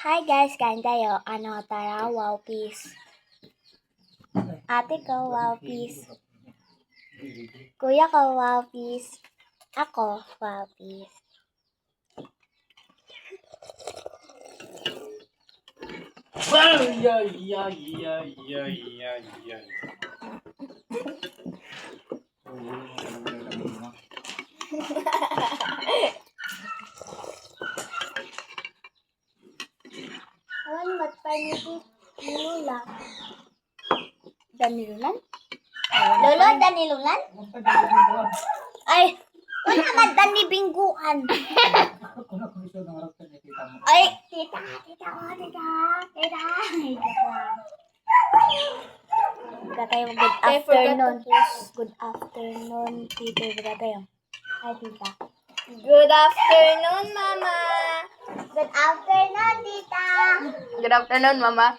Hi guys, kain tayo. Tara, wow, peace. Ate ko, wow, peace. Kuya ko, wow, peace. Ako, wow, peace. Ay, ay, ay, ay, ay, ay, ay. Awan, ba't pa Danila? Danilulan? Lolo, Danilulan? Ay, wala naman Danibingguan. Ay, tita. Tayo, good afternoon. Good afternoon, tita. Tayo. Hi, tita. Good afternoon, Mama. Good afternoon, tita. Good afternoon, Mama.